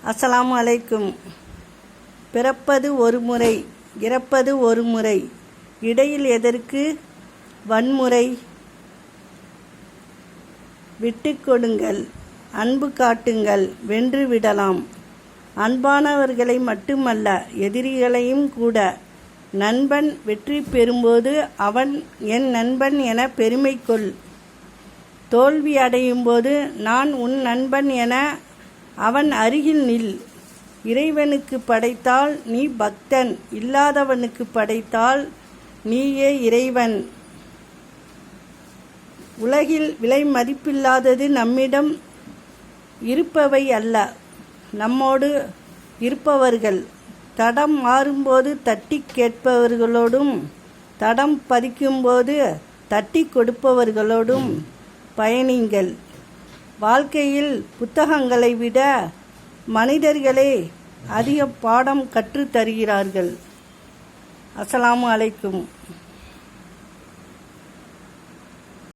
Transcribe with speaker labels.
Speaker 1: அஸ்ஸலாமு அலைக்கும். பிறப்பது ஒரு முறை, இறப்பது ஒரு முறை, இடையில் எதற்கு வன்முறை? விட்டு கொடுங்கள், அன்பு காட்டுங்கள், வென்று விடலாம். அன்பானவர்களை மட்டுமல்ல, எதிரிகளையும் கூட. நண்பன் வெற்றி பெறும்போது அவன் என் நண்பன் என பெருமை கொள். தோல்வி அடையும் போது நான் உன் நண்பன் என அவன் அருகில் நில். இறைவனுக்கு படைத்தால் நீ பக்தன், இல்லாதவனுக்கு படைத்தால் நீயே இறைவன். உலகில் விலை மதிப்பில்லாதது நம்மிடம் இருப்பவை அல்ல, நம்மோடு இருப்பவர்கள். தடம் மாறும்போது தட்டி கேட்பவர்களோடும், தடம் பதிக்கும்போது தட்டி கொடுப்பவர்களோடும் பயணிங்கள். வாழ்க்கையில் புத்தகங்களை விட மனிதர்களே அதிக பாடம் கற்றுத் தருகிறார்கள். அஸ்ஸலாமு அலைக்கும்.